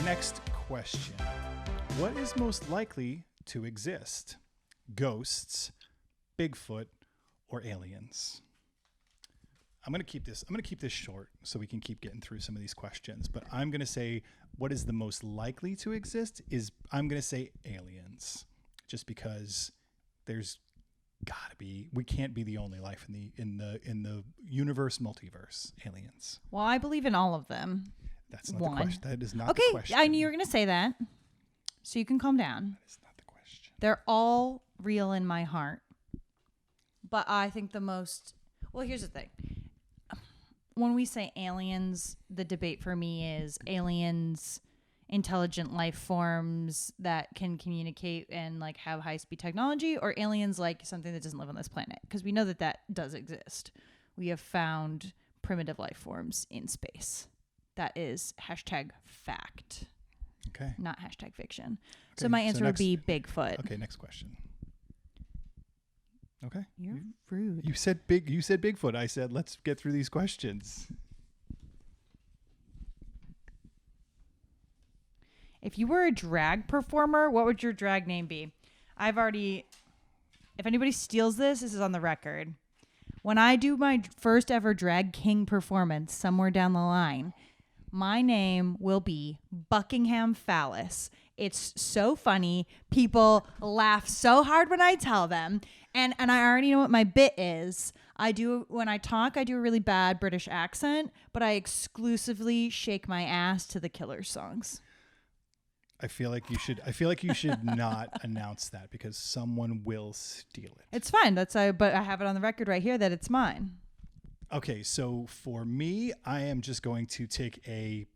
Next question. What is most likely to exist? Ghosts, Bigfoot, or aliens? I'm going to keep this short so we can keep getting through some of these questions, but I'm going to say what is the most likely to exist is I'm going to say aliens, just because there's got to be, we can't be the only life in the universe multiverse. Aliens. Well, I believe in all of them. That's not the question. That is not the okay, question. I knew you were going to say that. So you can calm down. That is not the question. They're all real in my heart. But I think well, here's the thing. When we say aliens, the debate for me is aliens, intelligent life forms that can communicate and like have high-speed technology, or aliens like something that doesn't live on this planet. Because we know that does exist. We have found primitive life forms in space. That is #fact. Okay. Not #fiction. Okay, so my answer would be Bigfoot. Okay, next question. Okay. You're rude. You said Bigfoot. I said let's get through these questions. If you were a drag performer, what would your drag name be? If anybody steals this is on the record. When I do my first ever drag king performance somewhere down the line, my name will be Buckingham Phallus. It's so funny. People laugh so hard when I tell them. And I already know what my bit is. When I talk, I do a really bad British accent, but I exclusively shake my ass to the Killers songs. I feel like you should not announce that because someone will steal it. It's fine. But I have it on the record right here that it's mine. Okay, so for me, I am just going to take a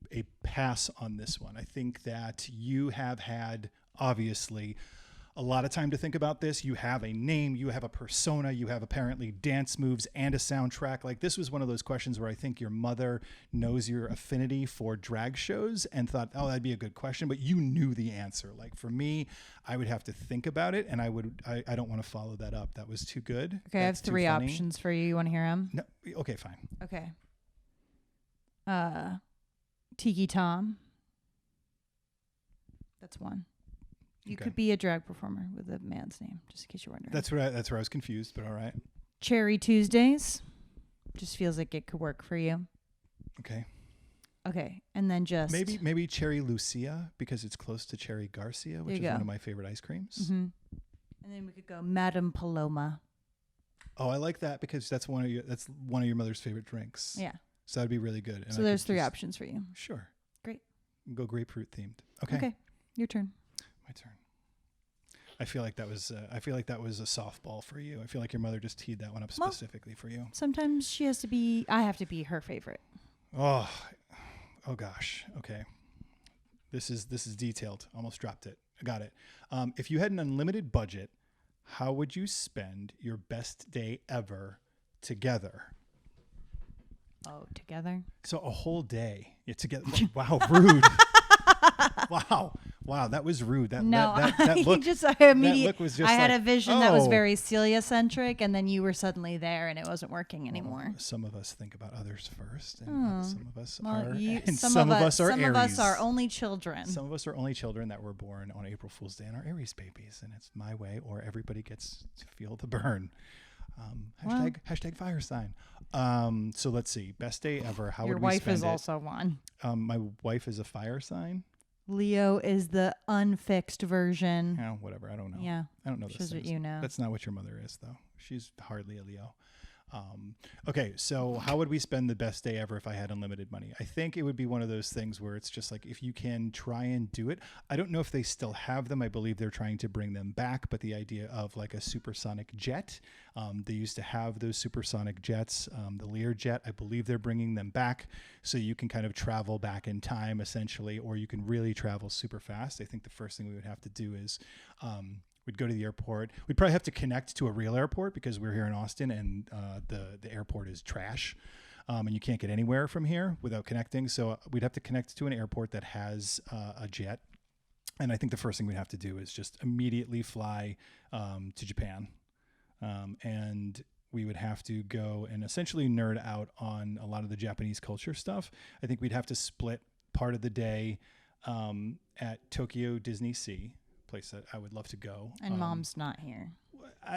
pass on this one. I think that you have had, obviously, a lot of time to think about this. You have a name, you have a persona, you have apparently dance moves and a soundtrack. Like, this was one of those questions where I think your mother knows your affinity for drag shows and thought, oh, that'd be a good question, but you knew the answer. Like, for me, I would have to think about it, and I don't want to follow that up. That was too good. Okay, I have 3 options for you. You want to hear them? No. Okay, fine. Okay. Tiki Tom. That's one. You could be a drag performer with a man's name, just in case you're wondering. That's where I was confused, but all right. Cherry Tuesdays. Just feels like it could work for you. Okay. Okay, and then just... Maybe Cherry Lucia, because it's close to Cherry Garcia, which is one of my favorite ice creams. Mm-hmm. And then we could go Madame Paloma. Oh, I like that because that's one of your mother's favorite drinks. Yeah. So that'd be really good. And so there's 3 options for you. Sure. Great. Go grapefruit themed. Okay. Okay, your turn. My turn. I feel like that was a softball for you. I feel like your mother just teed that one up specifically for you. Sometimes I have to be her favorite. Oh gosh. Okay. This is detailed. Almost dropped it. I got it. If you had an unlimited budget, how would you spend your best day ever together? Oh, together? So a whole day. Yeah, together. Wow, rude. Wow, that was rude. That look was just I had a vision that was very Celia-centric, and then you were suddenly there, and it wasn't working anymore. Well, some of us think about others first, and some of us are Aries. Some of us are only children. Some of us are only children that were born on April Fool's Day and are Aries babies, and it's my way, or everybody gets to feel the burn. Hashtag fire sign. So let's see. Best day ever. How would we spend it? Your wife is also one. My wife is a fire sign. Leo is the unfixed version. Yeah, whatever. I don't know. Yeah. I don't know those things. What you know. That's not what your mother is, though. She's hardly a Leo. Okay, so how would we spend the best day ever if I had unlimited money? I think it would be one of those things where it's just like if you can try and do it. I don't know if they still have them. I believe they're trying to bring them back, but the idea of like a supersonic jet, they used to have those supersonic jets, the Learjet. I believe they're bringing them back so you can kind of travel back in time essentially, or you can really travel super fast. I think the first thing we would have to do is we'd go to the airport. We'd probably have to connect to a real airport because we're here in Austin and the airport is trash. And you can't get anywhere from here without connecting. So we'd have to connect to an airport that has a jet. And I think the first thing we'd have to do is just immediately fly to Japan. And we would have to go and essentially nerd out on a lot of the Japanese culture stuff. I think we'd have to split part of the day at Tokyo Disney Sea, place that I would love to go. And Mom's not here.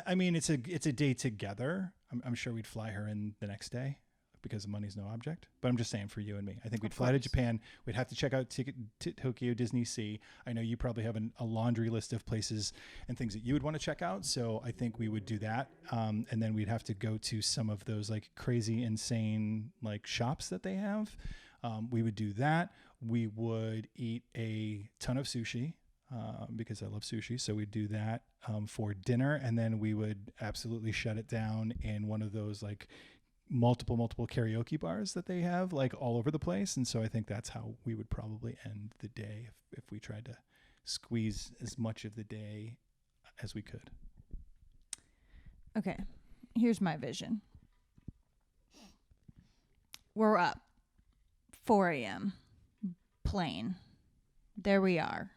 I mean, it's a day together. I'm sure we'd fly her in the next day because money's no object. But I'm just saying for you and me, I think we'd fly to Japan. We'd have to check out Tokyo Disney Sea. I know you probably have a laundry list of places and things that you would want to check out. So I think we would do that. And then we'd have to go to some of those like crazy, insane like shops that they have. We would do that. We would eat a ton of sushi. Because I love sushi. So we'd do that for dinner, and then we would absolutely shut it down in one of those like multiple karaoke bars that they have like all over the place. And so I think that's how we would probably end the day if we tried to squeeze as much of the day as we could. Okay, here's my vision. We're up 4 a.m. plane. There we are.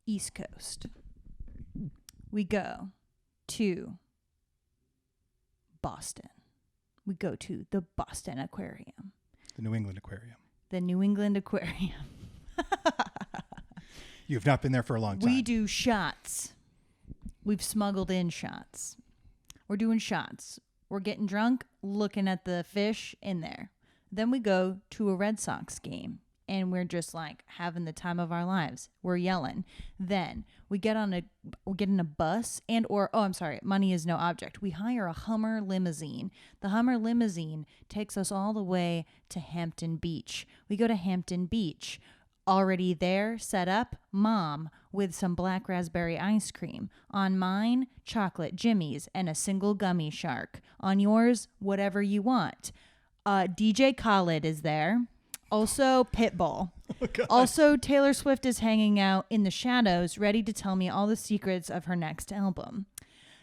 East Coast. We go to Boston. We go to the Boston Aquarium. The New England Aquarium. The New England Aquarium. You have not been there for a long time. We do shots. We've smuggled in shots. We're doing shots. We're getting drunk, looking at the fish in there. Then we go to a Red Sox game. And we're just like having the time of our lives. We're yelling. Then we get in a bus money is no object. We hire a Hummer limousine. The Hummer limousine takes us all the way to Hampton Beach. We go to Hampton Beach. Already there, set up, Mom with some black raspberry ice cream. On mine, chocolate Jimmy's and a single gummy shark. On yours, whatever you want. DJ Khaled is there. Also, Pitbull. Oh, also, Taylor Swift is hanging out in the shadows, ready to tell me all the secrets of her next album.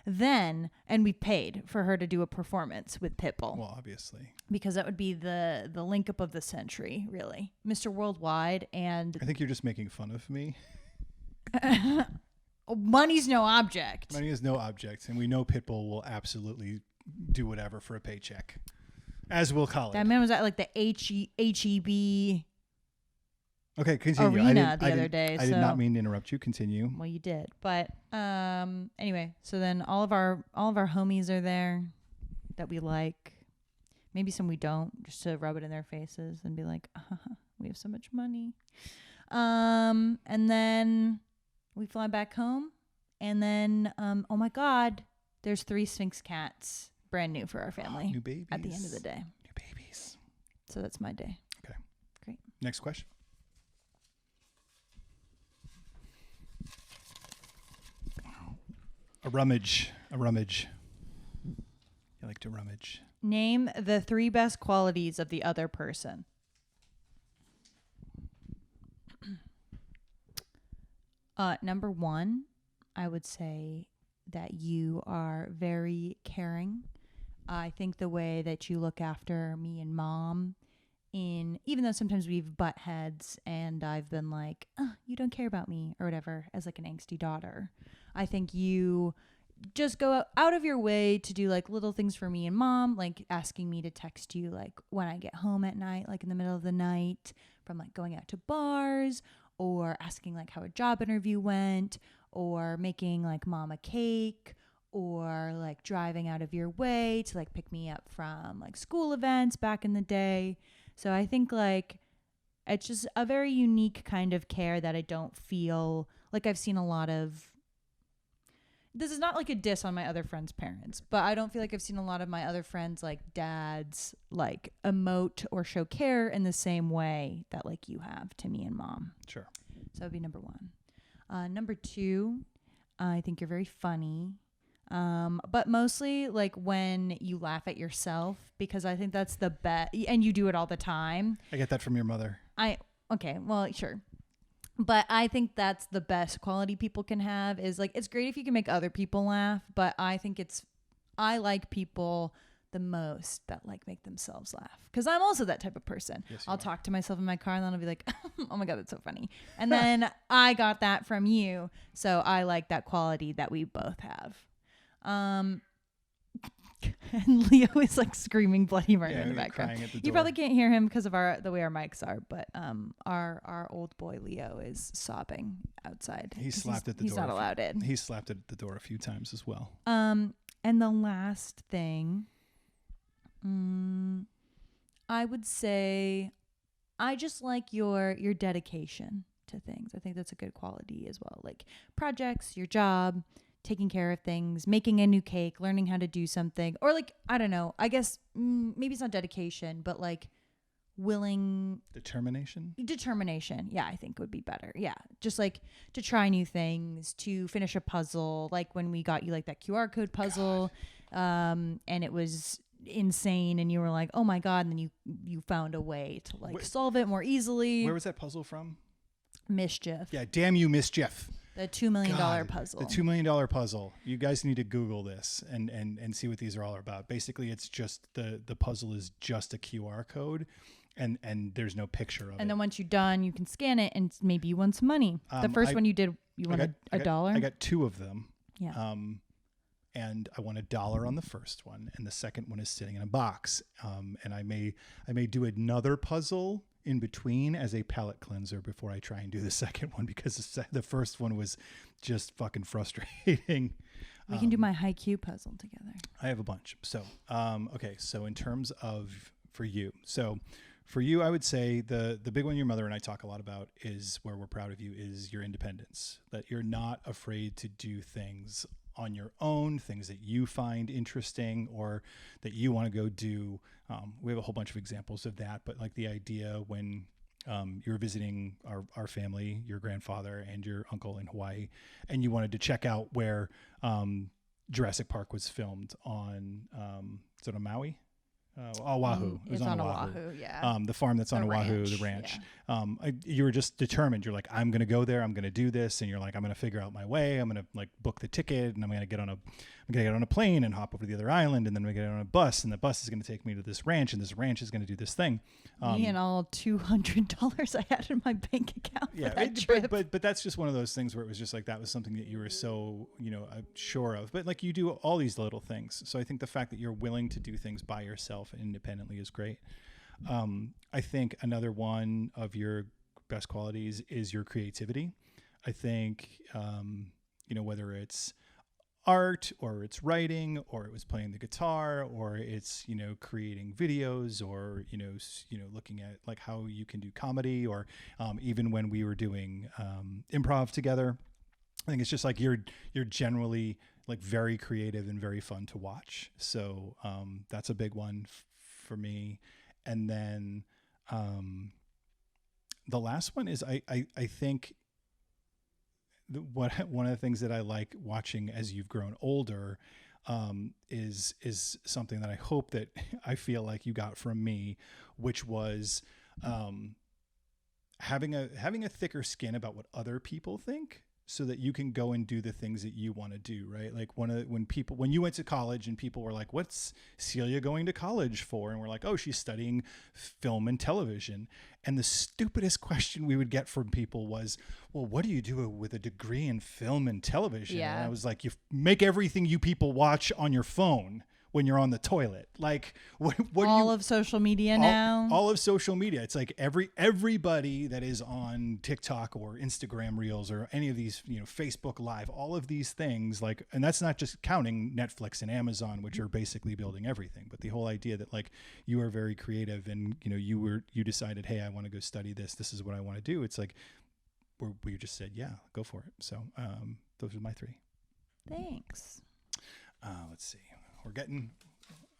Then, and we paid for her to do a performance with Pitbull. Well, obviously. Because that would be the link up of the century, really. Mr. Worldwide and... I think you're just making fun of me. Money's no object. Money is no object. And we know Pitbull will absolutely do whatever for a paycheck. As will Khaled. That man was at like the HEB Okay, continue. arena the other day. I did not mean to interrupt you. Continue. Well, you did. But anyway, so then all of our homies are there that we like. Maybe some we don't, just to rub it in their faces and be like, we have so much money. And then we fly back home. And then, oh my God, there's 3 Sphinx cats. Brand new for our family. New babies. At the end of the day. New babies. So that's my day. Okay. Great. Next question. A rummage. You like to rummage. Name the 3 best qualities of the other person. Number 1, I would say that you are very caring. I think the way that you look after me and Mom, even though sometimes we've butt heads and I've been like, you don't care about me or whatever, as like an angsty daughter, I think you just go out of your way to do like little things for me and Mom, like asking me to text you like when I get home at night, like in the middle of the night from like going out to bars, or asking like how a job interview went, or making like Mom a cake, or like driving out of your way to like pick me up from like school events back in the day. So I think like it's just a very unique kind of care that I don't feel like I've seen a lot of. This is not like a diss on my other friends' parents, but I don't feel like I've seen a lot of my other friends like dads like emote or show care in the same way that like you have to me and Mom. Sure. So that would be number 1. Number 2, I think you're very funny. But mostly like when you laugh at yourself, because I think that's the best, and you do it all the time. I get that from your mother. Okay, well, sure. But I think that's the best quality people can have, is like, it's great if you can make other people laugh, but I think I like people the most that like make themselves laugh. Cause I'm also that type of person. Yes, I'll talk to myself in my car and then I'll be like, oh my God, that's so funny. And then I got that from you. So I like that quality that we both have. And Leo is like screaming bloody murder Yeah, in the background. crying at the You door. probably can't hear him because of the way our mics are, but our old boy Leo is sobbing outside. He 'cause slapped at the he's door. not allowed in. He slapped it at the door a few times as well. And the last thing, I would say, I just like your dedication to things. I think that's a good quality as well. Like projects, your job, taking care of things, making a new cake, learning how to do something, or like, I don't know, I guess maybe it's not dedication, but like Determination. Yeah, I think would be better. Yeah, just like to try new things, to finish a puzzle, like when we got you like that QR code puzzle, and it was insane, and you were like, oh my god, and then you found a way to like solve it more easily. Where was that puzzle from? Mischief. Yeah, damn you, Mischief. The $2 million puzzle. The $2 million puzzle. You guys need to Google this and see what these are all about. Basically, it's just the puzzle is just a QR code, and there's no picture of it. And then once you're done, you can scan it, and maybe you won some money. The first one you did, you won a dollar. I got 2 of them. Yeah. And I won $1 on the first one, and the second one is sitting in a box. And I may do another puzzle in between as a palate cleanser before I try and do the second one, because the first one was just fucking frustrating. We can do my Haikyuu puzzle together. I have a bunch. So, okay. So in terms of for you, I would say the big one your mother and I talk a lot about is where we're proud of you is your independence, that you're not afraid to do things on your own, things that you find interesting or that you want to go do. We have a whole bunch of examples of that, but like the idea when you were visiting our family, your grandfather and your uncle in Hawaii, and you wanted to check out where Jurassic Park was filmed on, is it on Maui? Oahu. It was on Oahu, yeah. The farm that's on Oahu, the ranch. Yeah. You were just determined. You're like, I'm going to go there. I'm going to do this. And you're like, I'm going to figure out my way. I'm going to like book the ticket, and I'm going to get on a plane and hop over to the other island, and then we get on a bus, and the bus is going to take me to this ranch, and this ranch is going to do this thing. Me and all $200 I had in my bank account for that trip. But that's just one of those things where it was just like that was something that you were so sure of. But like you do all these little things. So I think the fact that you're willing to do things by yourself and independently is great. I think another one of your best qualities is your creativity. I think whether it's art or it's writing or it was playing the guitar or it's creating videos or looking at like how you can do comedy or even when we were doing improv together, I think it's just like you're generally like very creative and very fun to watch. So that's a big one for me. And then the last one is I think one of the things that I like watching as you've grown older is something that I hope that I feel like you got from me, which was having a thicker skin about what other people think, so that you can go and do the things that you want to do, right? Like when you went to college and people were like, what's Celia going to college for? And we're like, oh, she's studying film and television. And the stupidest question we would get from people was, well, what do you do with a degree in film and television? Yeah. And I was like, you make everything you people watch on your phone when you're on the toilet. Like what all of social media now. All of social media. It's like everybody that is on TikTok or Instagram Reels or any of these, Facebook Live, all of these things, like, and that's not just counting Netflix and Amazon, which are basically building everything, but the whole idea that like you are very creative and you decided, hey, I want to go study this. This is what I want to do. It's like we just said, yeah, go for it. So those are my 3. Thanks. Let's see. We're getting,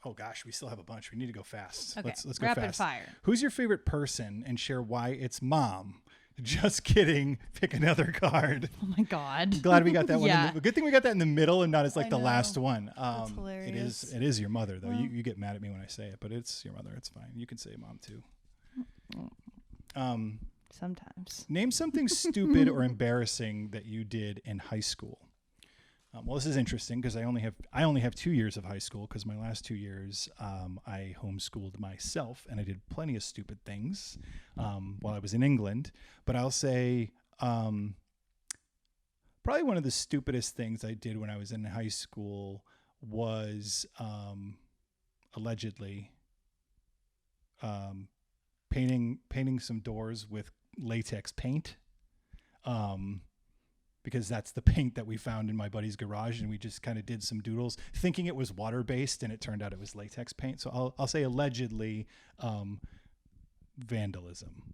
oh gosh, we still have a bunch. We need to go fast. Okay, let's go rapid fast. fire. Who's your favorite person and share why it's mom? Just kidding. Pick another card. Oh my God. Glad we got that one. Yeah. Good thing we got that in the middle and not as like the know. last one. That's hilarious. It is your mother though. Well, you get mad at me when I say it, but it's your mother. It's fine. You can say mom too. Sometimes. Name something stupid or embarrassing that you did in high school. Well, this is interesting because I only have 2 years of high school because my last 2 years I homeschooled myself and I did plenty of stupid things while I was in England. But I'll say probably one of the stupidest things I did when I was in high school was allegedly painting some doors with latex paint, because that's the paint that we found in my buddy's garage, and we just kind of did some doodles thinking it was water based, and it turned out it was latex paint. So I'll say allegedly vandalism.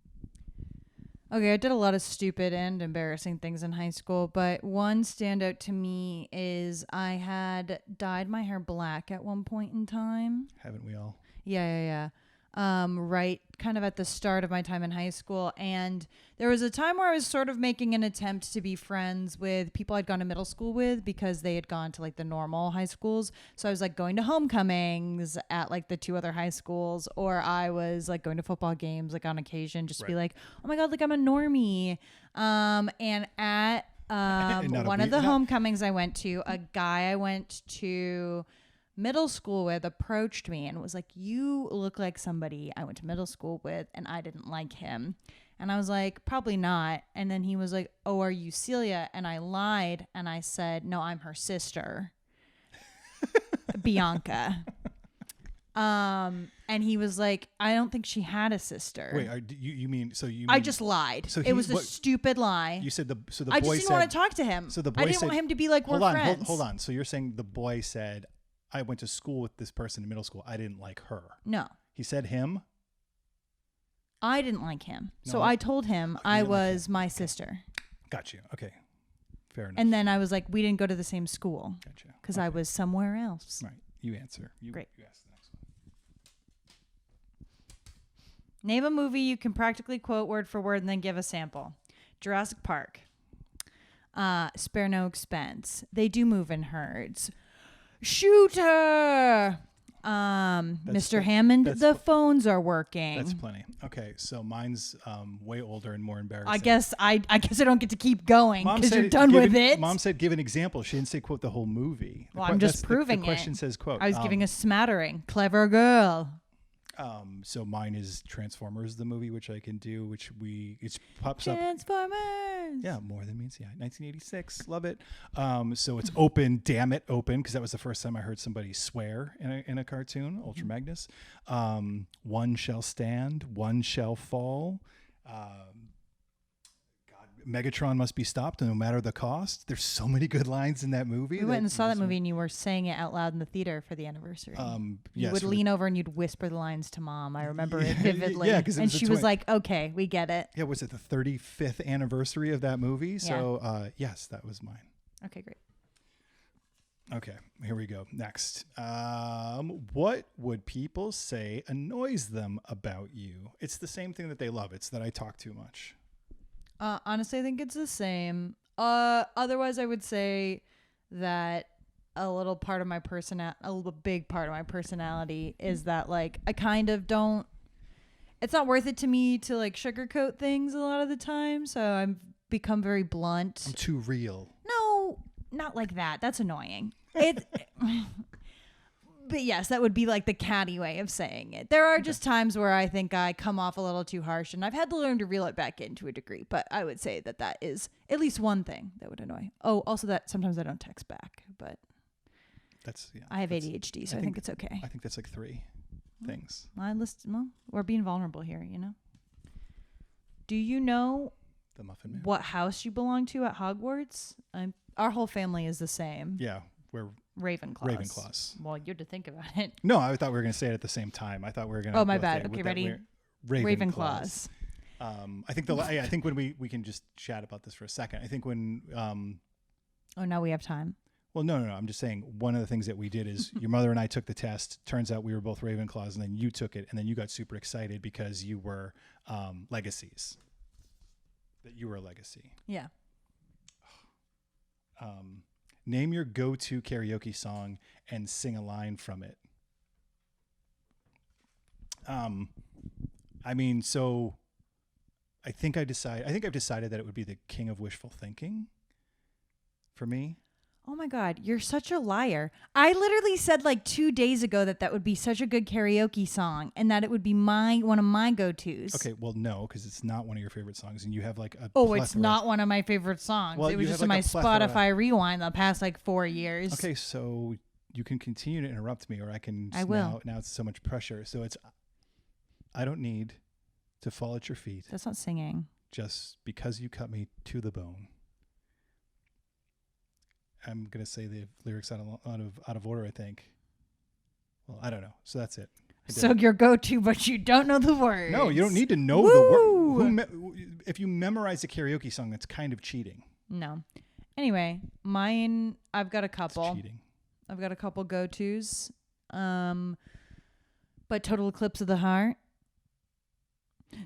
Okay, I did a lot of stupid and embarrassing things in high school, but one standout to me is I had dyed my hair black at one point in time. Haven't we all? Yeah. Right kind of at the start of my time in high school. And there was a time where I was sort of making an attempt to be friends with people I'd gone to middle school with because they had gone to like the normal high schools. So I was like going to homecomings at like the 2 other high schools, or I was like going to football games like on occasion just to be like, oh my God, like I'm a normie. And at one of the homecomings I went to, a guy I went to middle school with approached me and was like, you look like somebody I went to middle school with, and I didn't like him. And I was like, probably not. And then he was like, oh, are you Celia? And I lied and I said, no, I'm her sister, Bianca. And he was like, I don't think she had a sister. Wait, you mean I just lied. So it was a stupid lie. You said the boy I just didn't want to talk to him. So the boy I didn't said, want him to be like, we're friends. Hold on. So you're saying the boy said, I went to school with this person in middle school. I didn't like her. No. He said him? I didn't like him. No, so I told him I was my sister. Got you. Okay. Fair enough. And then I was like, we didn't go to the same school. Gotcha. Because I was somewhere else. Right. You answer. Great. You ask the next one. Name a movie you can practically quote word for word and then give a sample. Jurassic Park. Spare no expense. They do move in herds. Shooter. Mr. Hammond, the phones are working. That's plenty. Okay, so mine's way older and more embarrassing. I guess I don't get to keep going because you're done with it. Mom said give an example. She didn't say quote the whole movie. Well, I'm just proving the question says quote. I was giving a smattering. Clever girl. So mine is Transformers, the movie, which I can do, it pops up. Transformers. Yeah, more than meets the eye. 1986, love it. So it's open, damn it, open, because that was the first time I heard somebody swear in a cartoon. Ultra Magnus. One shall stand, one shall fall. Megatron must be stopped no matter the cost. There's so many good lines in that movie. We went and saw that movie and you were saying it out loud in the theater for the anniversary. You yes, would lean over and you'd whisper the lines to Mom. I remember it vividly. Yeah, and she was like, okay, we get it. Yeah, was it the 35th anniversary of that movie? So yes, that was mine. Okay, great. Okay, here we go. Next. What would people say annoys them about you? It's the same thing that they love. It's that I talk too much. Honestly, I think it's the same. Otherwise, I would say that a little big part of my personality is that like I kind of don't. It's not worth it to me to like sugarcoat things a lot of the time. So I've become very blunt. I'm too real. No, not like that. That's annoying. But yes, that would be like the catty way of saying it. There are just times where I think I come off a little too harsh, and I've had to learn to reel it back in to a degree. But I would say that is at least one thing that would annoy. Oh, also that sometimes I don't text back, but I have ADHD, so I think it's okay. I think that's like 3 things. We're being vulnerable here, you know. Do you know the Muffin Man? What house you belong to at Hogwarts? Our whole family is the same. Yeah, we're Ravenclaws. Well, you had to think about it. No, I thought we were going to say it at the same time. I thought we were going to. Oh, my bad. Okay, ready? Ravenclaws. I think I think when we can just chat about this for a second. I think when. Oh, now we have time. Well, no. I'm just saying one of the things that we did is your mother and I took the test. Turns out we were both Ravenclaws, and then you took it, and then you got super excited because you were legacies. That you were a legacy. Yeah. Name your go-to karaoke song and sing a line from it. So I think I've decided that it would be The King of Wishful Thinking for me. Oh my God, you're such a liar. I literally said like 2 days ago that would be such a good karaoke song and that it would be one of my go-tos. Okay, well, no, because it's not one of your favorite songs and you have like a plethora. It's not one of my favorite songs. Well, it was just in my Spotify rewind the past like 4 years. Okay, so you can continue to interrupt me, or I can. I will. Now it's so much pressure. So it's. I don't need to fall at your feet. That's not singing. Just because you cut me to the bone. I'm gonna say the lyrics out of order, I think. Well, I don't know. So that's it. So your go-to, but you don't know the words. No, you don't need to know the word. If you memorize a karaoke song, that's kind of cheating. No. Anyway, mine. I've got a couple. It's cheating. I've got a couple go-tos. But Total Eclipse of the Heart.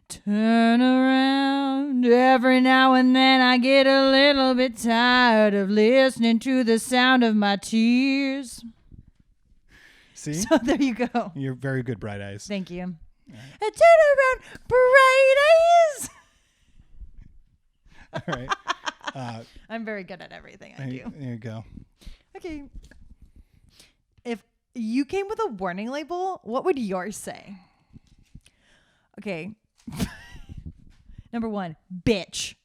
Turn around. Every now and then I get a little bit tired of listening to the sound of my tears. See? So there you go. You're very good, Bright Eyes. Thank you. Right. Turn around, bright eyes. All right. I'm very good at everything I do. There you go. Okay. If you came with a warning label, what would yours say? Okay. Number 1, bitch.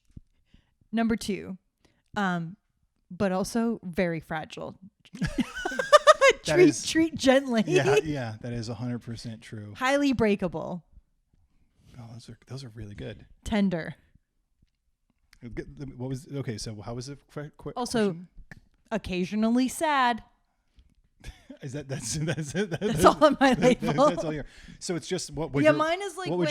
Number 2, but also very fragile. Treat gently. Yeah, that is 100% true. Highly breakable. Oh, those are really good. Tender. What was okay? So how was it? Also, question? Occasionally sad. Is that's That's all on my label. That's all your. So it's just what would mine is like what would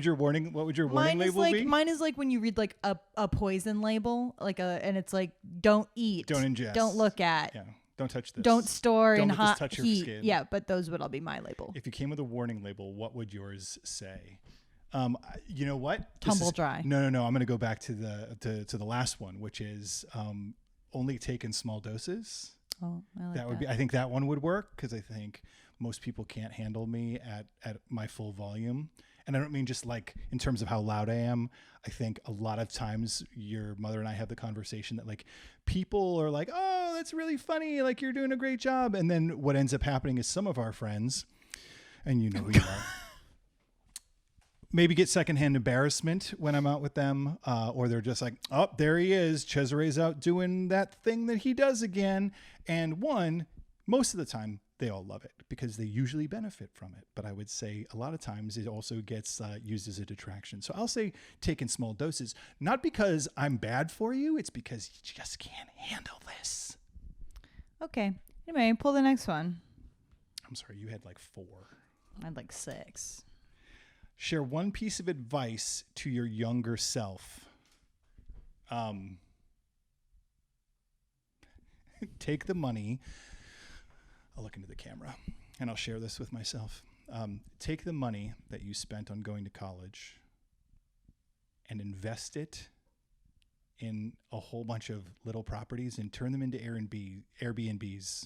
your warning label be? Mine is like when you read like a poison label, and it's like don't eat, don't ingest, don't look at, yeah, don't touch this, don't store don't in let hot this touch heat. your skin. Yeah, but those would all be my label. If you came with a warning label, what would yours say? You know what? Tumble dry. No. I'm going to go back to the last one, which is only take in small doses. Oh, I like that would be. I think that one would work because I think most people can't handle me at my full volume, and I don't mean just like in terms of how loud I am. I think a lot of times your mother and I have the conversation that like people are like, "Oh, that's really funny. Like you're doing a great job," and then what ends up happening is some of our friends, and you know who you are. Maybe get secondhand embarrassment when I'm out with them, or they're just like, oh, there he is. Cesare's out doing that thing that he does again. And most of the time, they all love it because they usually benefit from it. But I would say a lot of times it also gets used as a detraction. So I'll say take in small doses, not because I'm bad for you. It's because you just can't handle this. Okay. Anyway, pull the next one. I'm sorry, you had like 4. I had like 6. Share one piece of advice to your younger self. Take the money. I'll look into the camera and I'll share this with myself. Take the money that you spent on going to college and invest it in a whole bunch of little properties and turn them into Airbnbs.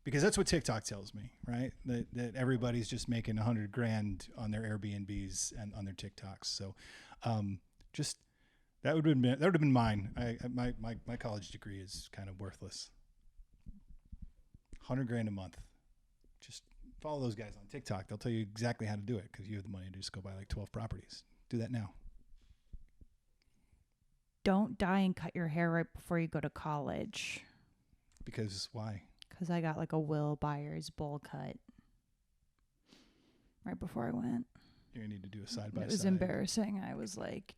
Because that's what TikTok tells me, right? That everybody's just making $100,000 on their Airbnbs and on their TikToks. So, just that would have been mine. My college degree is kind of worthless. $100,000 a month. Just follow those guys on TikTok. They'll tell you exactly how to do it because you have the money to just go buy like 12 properties. Do that now. Don't die and cut your hair right before you go to college. Because why? Because I got like a Will Byers bowl cut right before I went. You're gonna need to do a side by side. It was embarrassing. I was like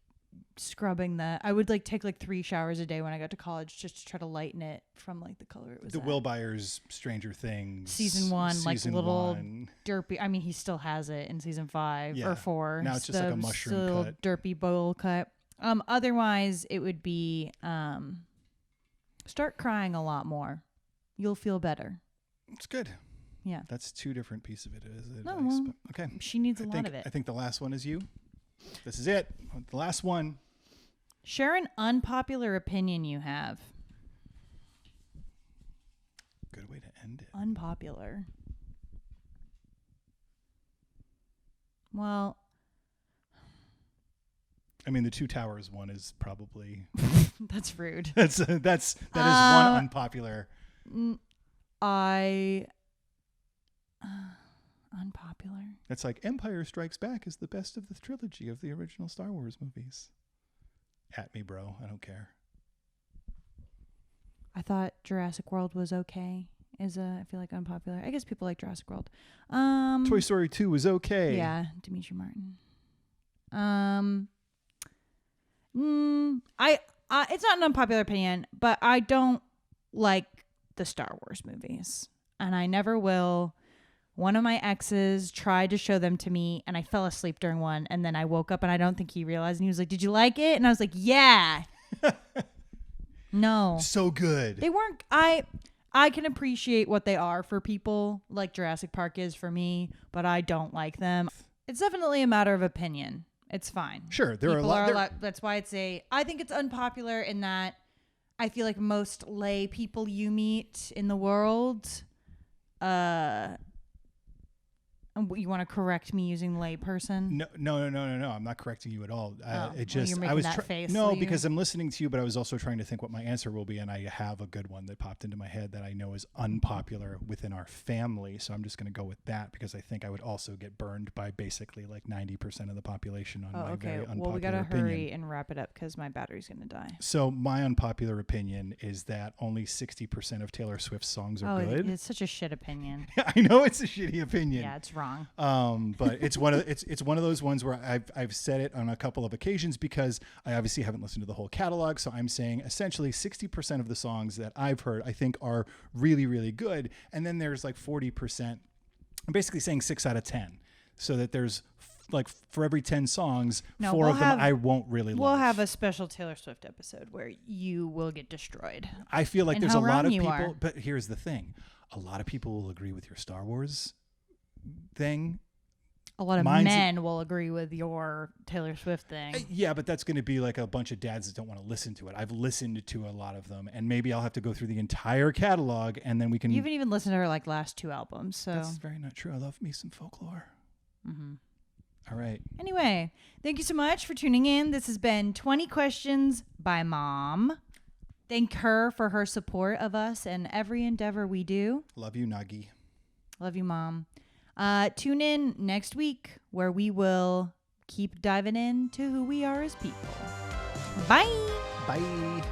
scrubbing that. I would like take like 3 showers a day when I got to college just to try to lighten it from like the color it was. The Will Byers Stranger Things season 1, like little derpy. I mean, he still has it in season 5 or 4. Now it's just like a mushroom cut. Derpy bowl cut. Otherwise, it would be start crying a lot more. You'll feel better. It's good. Yeah. That's 2 different pieces of it. No, advice, but okay. She needs a lot of it. I think the last one is you. This is it. The last one. Share an unpopular opinion you have. Good way to end it. Unpopular. Well, I mean, the 2 towers one is probably that's rude. that is one unpopular. Unpopular. It's like Empire Strikes Back is the best of the trilogy of the original Star Wars movies. At me, bro. I don't care. I thought Jurassic World was okay. is I feel like unpopular. I guess people like Jurassic World. Toy Story 2 was okay. Yeah, Dimitri Martin. It's not an unpopular opinion, but I don't like the Star Wars movies, and I never will. One of my exes tried to show them to me, and I fell asleep during one, and then I woke up, and I don't think he realized, and he was like, "Did you like it?" And I was like, "Yeah." No. So good. They weren't. I can appreciate what they are for people, like Jurassic Park is for me, but I don't like them. It's definitely a matter of opinion. It's fine. Sure, there are a lot. That's why I think it's unpopular in that I feel like most lay people you meet in the world, you want to correct me using lay person? No. I'm not correcting you at all. It just you're making that face. No, because I'm listening to you, but I was also trying to think what my answer will be, and I have a good one that popped into my head that I know is unpopular within our family. So I'm just going to go with that because I think I would also get burned by basically like 90% of the population on my very unpopular Well, we gotta opinion. hurry and wrap it up because my battery's gonna die. So my unpopular opinion is that only 60% of Taylor Swift's songs are good. It's such a shit opinion. I know it's a shitty opinion. Yeah, it's wrong. But it's one of those ones where I've said it on a couple of occasions because I obviously haven't listened to the whole catalog. So I'm saying essentially 60% of the songs that I've heard I think are really, really good. And then there's like 40%. I'm basically saying 6 out of 10. So that there's like for every 10 songs, 4 of them I won't really love. We'll have a special Taylor Swift episode where you will get destroyed. I feel like there's a lot of people, are. but here's the thing. A lot of people will agree with your Star Wars thing. A lot of men will agree with your Taylor Swift thing. Yeah, but that's going to be like a bunch of dads that don't want to listen to it. I've listened to a lot of them, and maybe I'll have to go through the entire catalog, and then we can... You haven't even listened to her like last 2 albums, so... That's very not true. I love me some folklore. Mm-hmm. All right. Anyway, thank you so much for tuning in. This has been 20 Questions by Mom. Thank her for her support of us and every endeavor we do. Love you, Nagi. Love you, Mom. Tune in next week where we will keep diving into who we are as people. Bye. Bye.